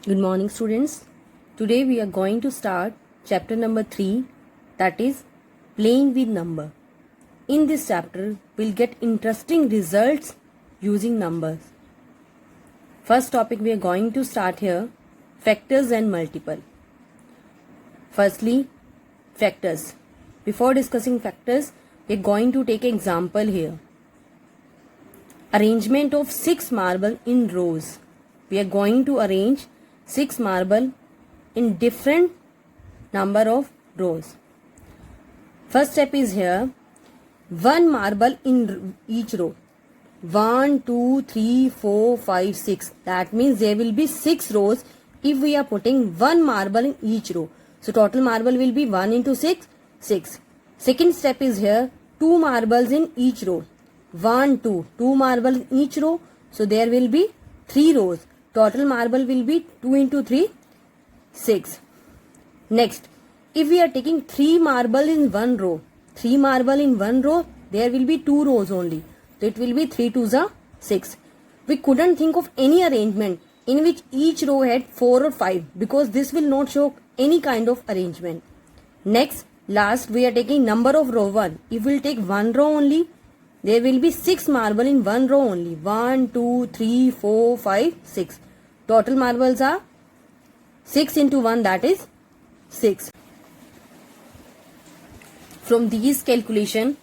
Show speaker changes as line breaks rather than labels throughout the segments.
Good morning, students. Today we are going to start chapter number 3, that is playing with number. In this chapter, we'll get interesting results using numbers. First topic we are going to start here, factors and multiple. Firstly, factors. Before discussing factors, we are going to take an example here. Arrangement of 6 marble in rows. We are going to arrange 6 marble in different number of rows. First step is here, 1 marble in each row. 1, 2, 3, 4, 5, 6. That means there will be 6 rows if we are putting 1 marble in each row. So total marble will be 1 into 6, 6. Second step is here, 2 marbles in each row. 1, 2, 2 marble in each row. So there will be 3 rows. Total marble will be 2 into 3, 6. Next, if we are taking 3 marble in one row, 3 marble in one row, there will be 2 rows only. So it will be 3 2s are 6. We couldn't think of any arrangement in which each row had 4 or 5 because this will not show any kind of arrangement. Next, last we are taking number of row 1. If we will take one row only, there will be 6 marble in one row only. 1, 2, 3, 4, 5, 6. Total marbles are 6 into 1, that is 6. From these calculation,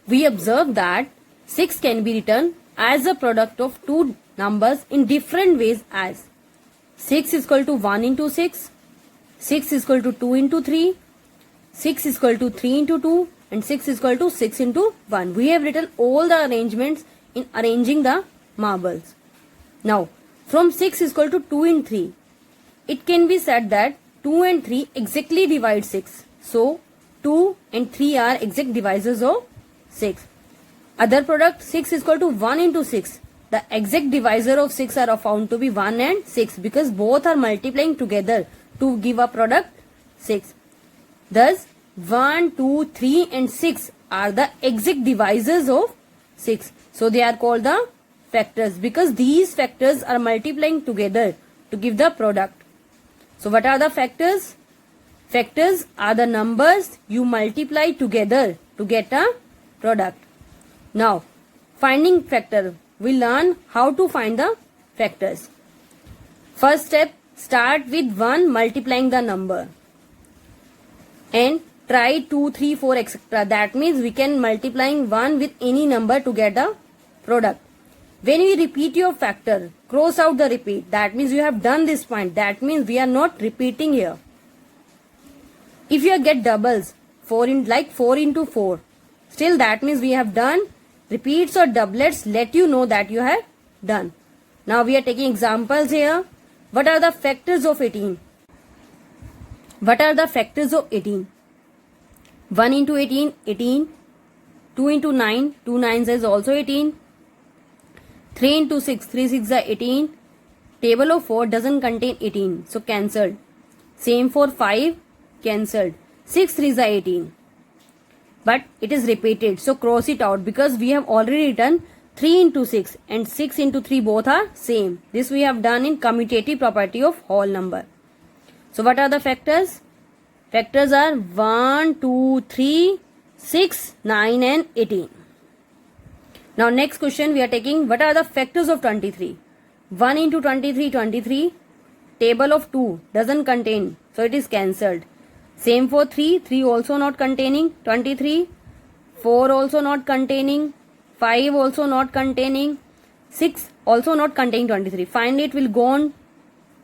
we observe that 6 can be written as a product of two numbers in different ways as 6 is equal to 1 into 6, 6 is equal to 2 into 3, 6 is equal to 3 into 2 and 6 is equal to 6 into 1. We have written all the arrangements in arranging the marbles. Now, from 6 is equal to 2 in 3, it can be said that 2 and 3 exactly divide 6. So, 2 and 3 are exact divisors of 6. Other product, 6 is equal to 1 into 6. The exact divisor of 6 are found to be 1 and 6 because both are multiplying together to give a product 6. Thus, 1, 2, 3 and 6 are the exact divisors of 6. So, they are called the factors because these factors are multiplying together to give the product. So, what are the factors? Factors are the numbers you multiply together to get a product. Now, finding factor. We learn how to find the factors. First step, start with 1 multiplying the number and try 2, 3, 4 etc. That means we can multiplying 1 with any number to get a product. When we repeat your factor, cross out the repeat. That means you have done this point. That means we are not repeating here. If you get doubles, 4 into 4, still that means we have done. Repeats or doublets let you know that you have done. Now we are taking examples here. What are the factors of 18? What are the factors of 18? 1 into 18, 18. 2 into 9, 2 9s is also 18. 3 into 6, 3 6 are 18. Table of 4 doesn't contain 18, so cancelled. Same for 5, cancelled. 6 3s are 18. But it is repeated, so cross it out because we have already written 3 into 6 and 6 into 3 both are same. This we have done in commutative property of whole number. So what are the factors? Factors are 1, 2, 3, 6, 9 and 18. Now next question we are taking, what are the factors of 23? 1 into 23, 23. Table of 2 doesn't contain, so it is cancelled. Same for 3, 3 also not containing 23. 4 also not containing. 5 also not containing. 6 also not containing 23. Finally it will go on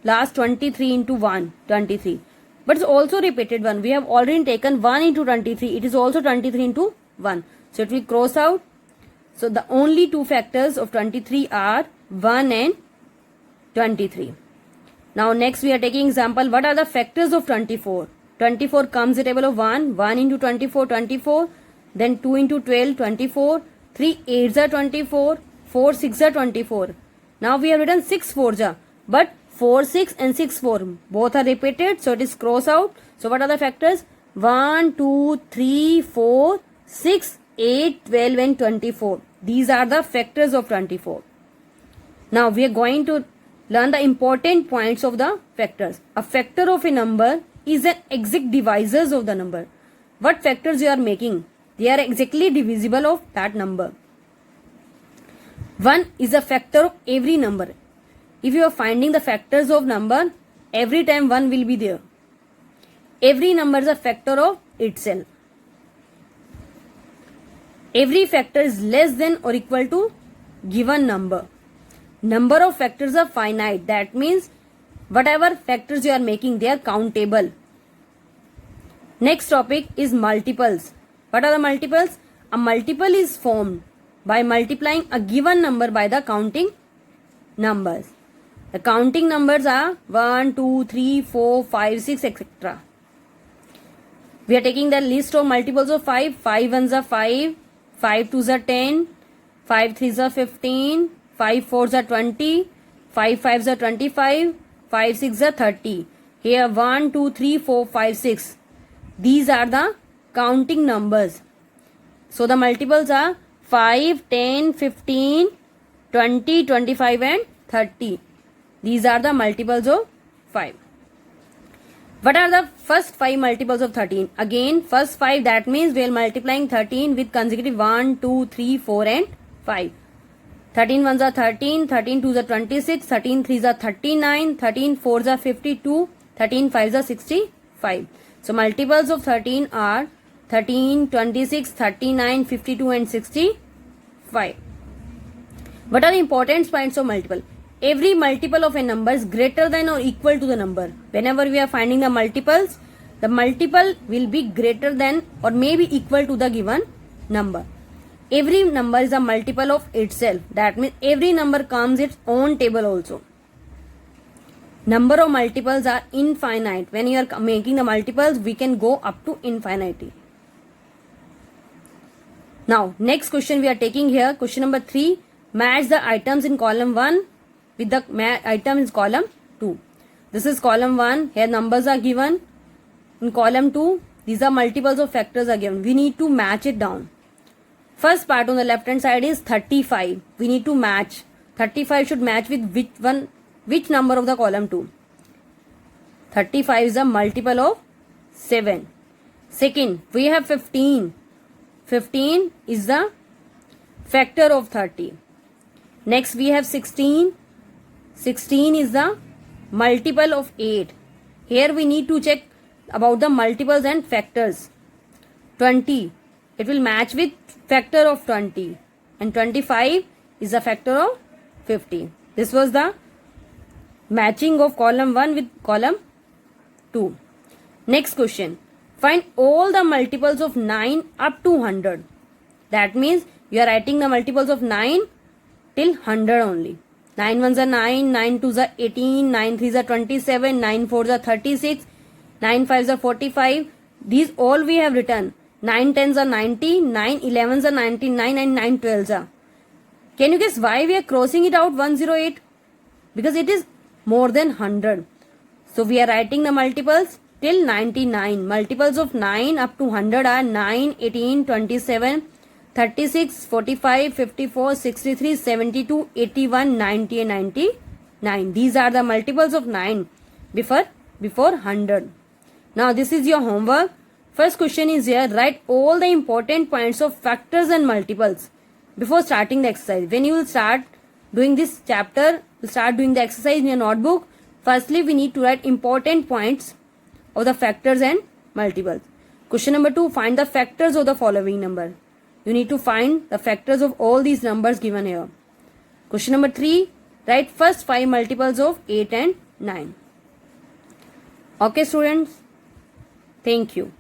last 23 into 1, 23. But it's also repeated 1. We have already taken 1 into 23. It is also 23 into 1. So it will cross out. So the only two factors of 23 are 1 and 23. Now next we are taking example. What are the factors of 24? 24 comes the table of 1. 1 into 24, 24. Then 2 into 12, 24. 3 8s are 24. 4 6 are 24. Now we have written 6 4s are. But 4 6 and 6 4 both are repeated. So it is cross out. So what are the factors? 1, 2, 3, 4, 6, 8, 12 and 24. These are the factors of 24. Now we are going to learn the important points of the factors. A factor of a number is an exact divisors of the number. What factors you are making? They are exactly divisible of that number. 1 is a factor of every number. If you are finding the factors of number, every time 1 will be there. Every number is a factor of itself. Every factor is less than or equal to given number. Number of factors are finite. That means whatever factors you are making, they are countable. Next topic is multiples. What are the multiples? A multiple is formed by multiplying a given number by the counting numbers. The counting numbers are 1, 2, 3, 4, 5, 6, etc. We are taking the list of multiples of 5. 5 ones are 5, 5 twos are 10, 5 threes are 15, 5 fours are 20, 5 fives are 25, 5 six are 30. Here 1, 2, 3, 4, 5, 6. These are the counting numbers. So the multiples are 5, 10, 15, 20, 25 and 30. These are the multiples of 5. What are the first 5 multiples of 13? Again, first 5, that means we are multiplying 13 with consecutive 1, 2, 3, 4 and 5. 13 ones are 13, 13 twos are 26, 13 threes are 39, 13 fours are 52, 13 fives are 65. So multiples of 13 are 13, 26, 39, 52 and 65. What are the important points of multiple? Every multiple of a number is greater than or equal to the number. Whenever we are finding the multiples, the multiple will be greater than or may be equal to the given number. Every number is a multiple of itself. That means every number comes its own table also. Number of multiples are infinite. When you are making the multiples, we can go up to infinity. Now, next question we are taking here. Question number 3. Match the items in column 1 with the item in column 2. This is column 1. Here numbers are given. In column 2, these are multiples of factors are given. We need to match it down. First part on the left hand side is 35. We need to match. 35 should match with which number of the column 2? 35 is a multiple of 7. Second, we have 15. 15 is the factor of 30. Next we have 16. 16 is the multiple of 8. Here we need to check about the multiples and factors. 20. It will match with factor of 20. And 25 is a factor of 50. This was the matching of column 1 with column 2. Next question. Find all the multiples of 9 up to 100. That means you are writing the multiples of 9 till 100 only. 9 ones are 9, 9 twos are 18, 9 threes are 27, 9 fours are 36, 9 fives are 45. These all we have written. 9 tens are 90, 9 11s are 99 and 9 12s are. Can you guess why we are crossing it out 108? Because it is more than 100. So we are writing the multiples till 99. Multiples of 9 up to 100 are 9, 18, 27, 36, 45, 54, 63, 72, 81, 90 and 99. These are the multiples of 9 before 100. Now this is your homework. First question is here. Write all the important points of factors and multiples before starting the exercise. When you will start doing this chapter, you start doing the exercise in your notebook. Firstly, we need to write important points of the factors and multiples. Question number 2. Find the factors of the following number. You need to find the factors of all these numbers given here. Question number 3. Write first 5 multiples of 8 and 9. Okay students. Thank you.